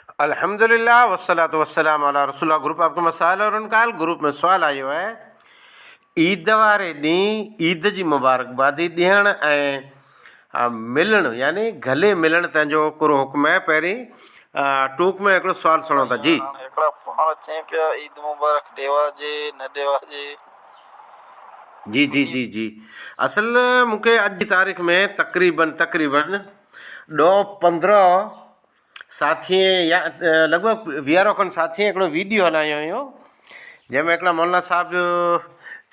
अल्हम्दुलिल्लाह वस्सलातु वस्सलाम अला रसूलुल्लाह। ग्रुप आपके मसाइल और उनकाल ग्रुप में सवाल आयो है ईद वारे ॾींहुं ईद जी मुबारकबादी ॾियण ऐं मिलण यानी गले मिलण तंहिंजो हिकिड़ो हुक्म आहे। पहिरीं टूक में हिकिड़ो सवाल सुणो था जी। हिकिड़ा पाण चई पिया ईद मुबारक ॾिवाजे न ॾिवाजे। जी जी जी जी असल मूंखे अॼु जी तारीख़ में तक़रीबन 10-15 साथीअ या लॻभॻि 20 खनि साथीअ हिकिड़ो वीडियो हलायो हुयो जंहिंमें हिकिड़ा मौलाना साहिब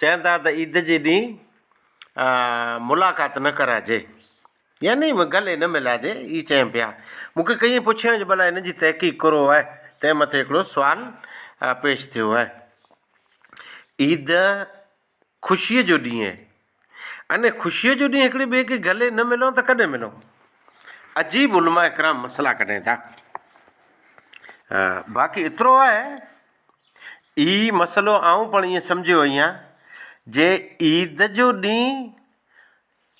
चवनि था त ईद जे ॾींहुं मुलाक़ात न कराइजे यानी गले न मिलाइजे। ई चवनि पिया। मूंखे कईं पुछियो जो भला हिन जी तहक़ीक़ करो आहे, तंहिं मथे हिकिड़ो सुवालु पेश थियो आहे। ईद ख़ुशीअ जो ॾींहुं आहे अने ख़ुशीअ जो ॾींहुं हिकिड़े ॿिए खे गले न मिलो त कॾहिं मिलो? अजीब उलमा इकराम मसला कढनि था। बाक़ी एतिरो आहे ई मसइलो आऊं पण ईअं सम्झियो आहियां जे ईद जो ॾींहुं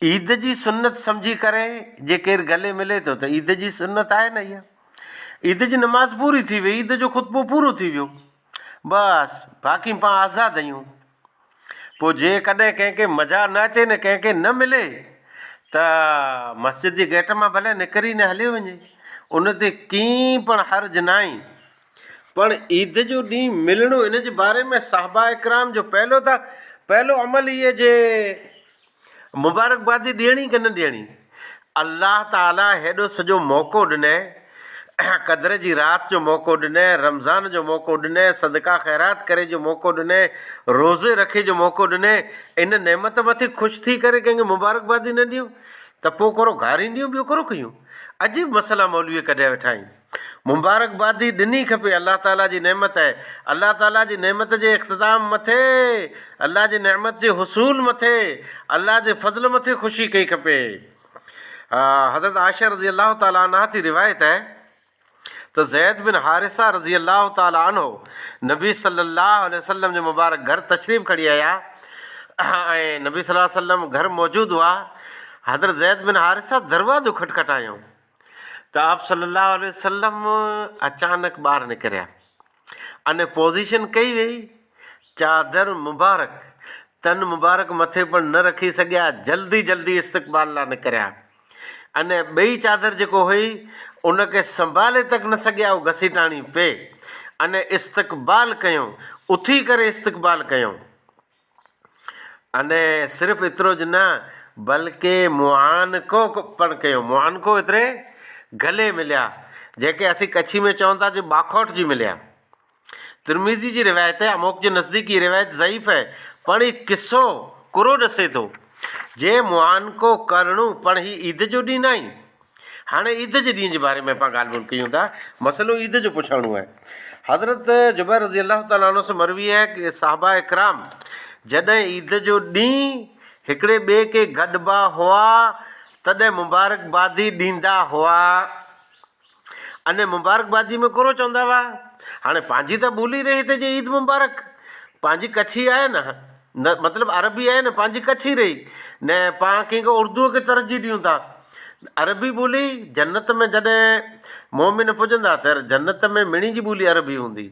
ईद जी सुन्नत सम्झी करे जे केरु गले मिले थो त ईद जी सुन्नत आहे न। इहा ईद जी नमाज़ पूरी थी वई, ईद जो ख़ुतबो पूरो थी वियो, बसि बाक़ी पाण आज़ादु आहियूं। पोइ जे कॾहिं कंहिंखे मज़ा न अचे न कंहिंखे न मिले त मस्जिद जी गेट मां भले निकिरी न हलियो वञे, उन ते कीअं पण हर्ज न आहे। पण ईद जो ॾींहुं मिलणो इन जे बारे में साहबा इकराम जो पहिलो अमल इहे जे मुबारकबादी ॾियणी की न ॾियणी। अल्लाह ताला हेॾो सॼो मौक़ो ॾिनई, क़द्र जी राति जो मौक़ो ॾिनई, रमज़ान जो मौक़ो ॾिनई, सदका ख़ैरात करे जो मौक़ो ॾिनई, रोज़े रखे जो मौक़ो ॾिनई। इन नेमत मथे ख़ुशि थी करे कंहिंखे मुबारकबादी न ॾियूं त पोइ करो घारींदियूं ॿियो करो कयूं। अजीब मसला मौलवी कढिया वेठा आहिनि। मुबारकबादी ॾिनी खपे, अल्लाह ताला जी नेमत आहे। अल्लाह ताला जी नेमत जे इख़्तिताम मथे, अल्लाह जी नेमत जे हुसूल मथे, अल्लाह जे फज़ल मथे ख़ुशी कई खपे। हज़रत आयशा रज़ी अल्लाह ताला अन्हा थी रिवायत आहे त ज़ैद बिन हारिसा रज़ी अल्लाह ताला अन्हो नबी सल्लल्लाहु अलैहि वसल्लम जो मुबारक घर तशरीफ़ खणी आया ऐं नबी सल्लल्लाहु अलैहि वसल्लम घर मौजूदु हुआ। हज़रत ज़ैद बिन हारिसा दरवाज़ो खटखटायूं त आप सल्लल्लाहु अलैहि वसल्लम अचानक ॿाहिरि निकिरिया अने पोज़ीशन कई वई, चादर मुबारक तन मुबारक मथे पण न रखी सघिया, जल्दी जल्दी इस्तक़बाल लाइ निकिरिया अने ॿई चादर जेको हुई उनखे संभाले तक न सघिया, उहो घसीटाणी पे अने इस्तक़बाल कयूं, उथी करे इस्तक़बाल कयूं। अने सिर्फ़ु एतिरो ज न बल्कि मुआनको पण कयूं। मुआनको एतिरे गले मिलिया, जेके असीं कच्छी में चवनि था जो बाखौट जी मिलिया। तिरमिज़ी जी रिवायत है, अमोक जे नज़दीकी रिवायत ज़ईफ़ है, पण ही किस्सो कुरो ॾसे थो जे मुआनको करणो पण ही ईद जो ॾींहुं न आहे। हाणे ईद जे ॾींहं जे बारे में पाण ॻाल्हि ॿोल कयूं था, मसइलो ईद जो पुछणो आहे। हज़रत जुबैर रज़ी अल्लाह ताला अन्हु से मरवी है कि साहबा इकराम जॾहिं ईद जो ॾींहुं हिकिड़े ॿिए खे गॾिबा हुआ तॾहिं मुबारकबादी ॾींदा हुआ अने मुबारकबादी में कोरो चवंदा हुआ। हाणे पंहिंजी त ॿोली रही हिते जे ईद मुबारक, पंहिंजी कच्छी आहे न मतिलबु अरबी आहे न, पंहिंजी कच्छी रही न, पाण कंहिंखे उर्दूअ खे तरजीह ॾियूं था। अरबी ॿोली जन्नत में जॾहिं मोमिन पुॼंदा त जन्नत में मिणी जी ॿोली अरबी हूंदी,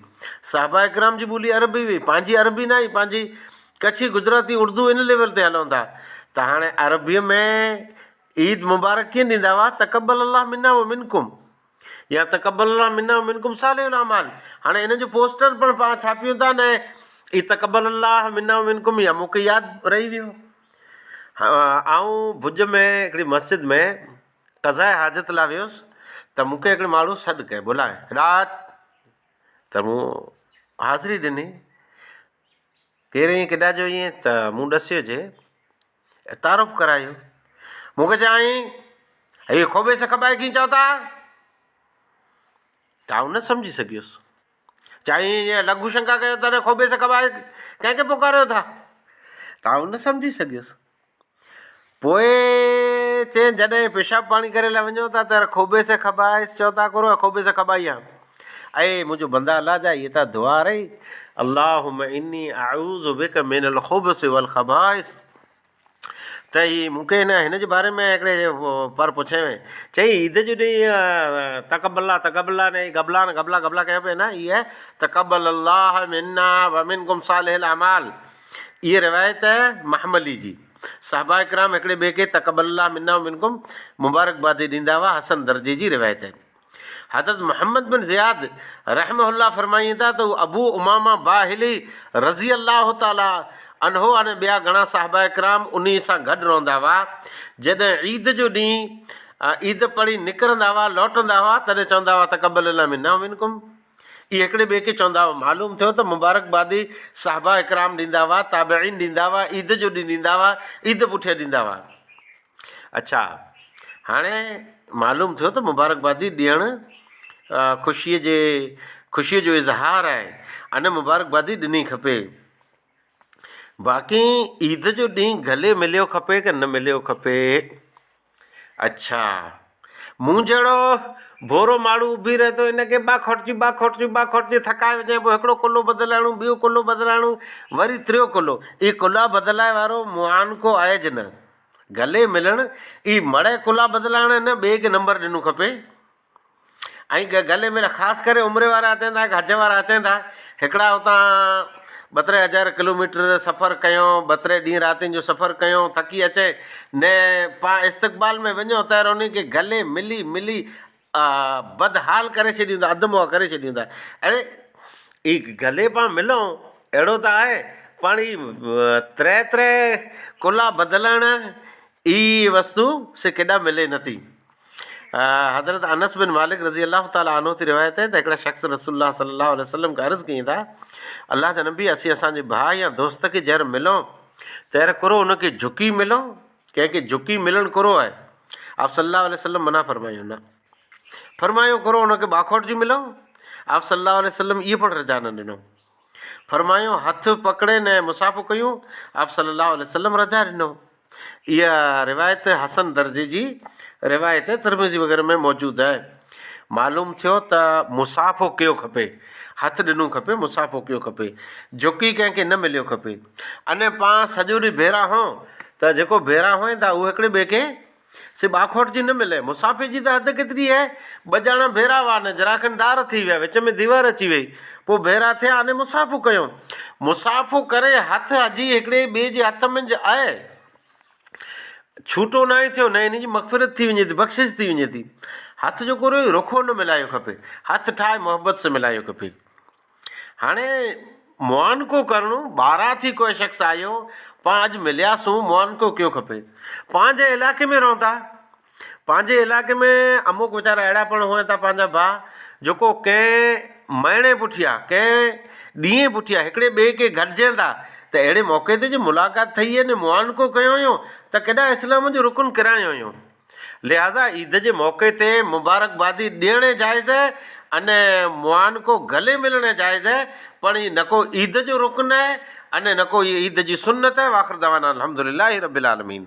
साहबा इकराम जी ॿोली अरबी हुई, पंहिंजी अरबी न आई, पंहिंजी कच्छी गुजराती उर्दू इन लेवल ते हलूं था। त हाणे अरबीअ में ईद मुबारक कीअं ॾींदा हुआ? तक़ब्बल अल्लाह मिन्ना व मिनकुम या तक़ब्बल अल्लाह मिन्ना व मिनकुम सालिहुल अमाल। हाणे इन जो पोस्टर पण पाण छापियूं था न, ई तक़ब्बल अल्लाह मिन्ना व मिनकुम, या मूंखे यादि रही वियो। आऊं भुज में हिकिड़ी मस्जिद में क़ज़ाए हाजत लाइ वियुसि त मूंखे हिकिड़े माण्हू सॾु कयो, बुलाए राति, त मूं हाज़िरी ॾिनी। केरु ईअं केॾा जो ईअं त मूं ॾसियो जे तारुफ़ करायो। मूंखे चयाईं हीअ खोबे से खॿाए कीअं चओ था? त आउं न सम्झी सघियुसि। चयाईं ईअं लघु शंका कयो तॾहिं खोबे से खॿाए कंहिंखे पुकारियो था? त आउं न सम्झी सघियुसि। पोइ चई जॾहिं पेशाब पाणी करे लाइ वञो था त खोबे से खॿाइसि चओ था करो, खोबे से खॿाई आहे। ऐं मुंहिंजो बंदा अल्लाह जा इहे त दुआ रही, अल्लाहुम्मा इन्नी अऊज़ु बिका मिनल खुबुस वल खबाइस। त ही मूंखे हिन जे बारे में हिकिड़े पर पुछे चई ईद जो ॾींहुं तकबल्ला ने गबला गबला कयो पिए न, इहा तकबल अल्लाह मिन्ना व मिनकुम सालिहल अमाल, इहा रिवायत है महमली जी। साहबा इकराम हिकिड़े ॿिए खे तकबल्ला मिन्ना व मिनकुम मुबारकबादी ॾींदा हुआ, हसन दर्जे जी रिवायत है। हज़रत मोहम्मद बिन ज़ियाद रहमहुल्लाह फरमाईनि था त अबू उमामा बाहिली रज़ी अल्लाह ताला अनहो अने ॿिया घणा साहबा इकराम उन सां गॾु रहंदा हुआ। जॾहिं ईद जो ॾींहुं ईद पढ़ी निकिरंदा हुआ, लौटंदा हुआ, तॾहिं चवंदा हुआ तकबल अल्लाह मिन्ना व मिनकुम, इहे हिकिड़े ॿिए खे चवंदा हुआ। मालूम थियो त मुबारकबादी साहबा इकराम ॾींदा हुआ, ताबिईन ॾींदा हुआ, ईद जो ॾींहुं ॾींदा हुआ, ईद पुठियां ॾींदा हुआ। अच्छा, हाणे मालूम थियो त मुबारकबादी ॾियणु ख़ुशीअ जो इज़हार आहे, अने मुबारकबादी ॾिनी खपे। बाक़ी ईद जो ॾींहुं गले मिलियो खपे कि न मिलियो खपे? अच्छा, मूं जहिड़ो भोरो माण्हू उभी रहे थो, हिनखे बा खोटिजी थकाए विझे, पोइ हिकिड़ो कुल्लो बदिलाइणो, ॿियो कुल्लो बदिलाइणो, वरी टियों कुल्लो, इहे कुल्ला बदिलाए वारो मुआनको आहे ज न। गले मिलणु ई मड़े कुल्ला बदिलाइण न, ॿिए खे नंबर ॾिनो खपे। ऐं गले में ख़ासि करे उमिरि वारा अचनि था, हज वारा अचनि था, हिकिड़ा हुतां 2-3 हज़ार किलोमीटर सफ़रु कयूं, 2-3 ॾींहं रातिनि जो सफ़रु कयूं, थकी अचे ने इस्तक़बाल में वञो त उन खे गले मिली बदहाल करे छॾींदा, अधमुआ करे छॾींदा। अड़े ई गले पाण मिलूं अहिड़ो त आहे, पाण ई 3 कुल्ला बदिलण ई वस्तु से केॾा मिले नथी। हज़रत अनस बिन मालिक रज़ी अल्लाह ताला अन्हु थी रिवायत है त हिकिड़ा शख़्स रसूलुल्लाह सल्लल्लाहु अलैहि वसल्लम खां अर्ज़ु कई था, अल्लाह जा नबी, असांजे भाउ या दोस्त खे जहिड़ो मिलूं तहिड़ो करो हुनखे झुकी मिलूं, कंहिंखे झुकी मिलणु करो आहे। आप सल्लल्लाहु अलैहि वसल्लम मना फरमायूं न, फरमायो करो हुनखे बाखोट जी मिलूं। आप सल्लल्लाहु अलैहि वसल्लम इहो पण रजा न ॾिनो। फरमायो हथ पकड़े ने मुसाफ़ो कयूं, आप सल्लल्लाहु अलैहि वसल्लम रजा ॾिनो। इहा रिवायत हसन दर्जे जी रिवायत है, तिरमिज़ी वग़ैरह में मौजूदु आहे। मालूम थियो त मुसाफ़ो कयो खपे, हथ ॾिनो खपे, मुसाफ़ो कयो खपे, झुकी कंहिंखे न मिलियो खपे। अने पाण सॼो ॾींहुं भेरा हों त जेको भेरा हुअं था उहो हिकिड़े ॿिए खे से बाखोट जी न मिले। मुसाफ़े जी त हद केतिरी आहे, 2 ॼणा भेरा हुआ न, जराखंदार थी विया, विच में दीवार अची वई, पोइ भेरा थिया, अने मुसाफ़ो कयूं। मुसाफ़ो करे हथ अजी हिकिड़े ॿिए जे हथ में आहे, छूटो न आहे थियो, न हिन जी मग़फ़िरत थी वञे थी, बख़्शिश थी वञे थी। हथ जो कोई रुखो न मिलायो खपे, हथ ठाहे मोहबत से मिलायो खपे। हाणे मुआनको करणो, ॿाहिरां कोई शख़्स आयो, पाण अॼु मिलियासूं, मुआनको कयो खपे। पंहिंजे इलाइक़े में रहूं था, पंहिंजे इलाइक़े में अमुक वीचारा अहिड़ा पण हुअं था पंहिंजा भाउ, जेको कंहिं महीने पुठियां, कंहिं ॾींहं पुठियां हिकिड़े ॿिए खे गॾिजनि था, त अहिड़े मौक़े ते जो मुलाक़ात थी आहे न, मुआनको कयो हुयो, त केॾा इस्लाम जो रुकन किरायो हुयो। लिहाज़ा ईद जे मौक़े ते मुबारकबादी ॾियणु जाइज़ आहे, अने मुआनको गले मिलणु जाइज़ आहे, पण ही न को ईद जो रुकन आहे, अने न को ईद जी सुन्नत आहे। वाख़िर दवाना अल्हम्दुलिल्लाहि रब्बिल आलमीन।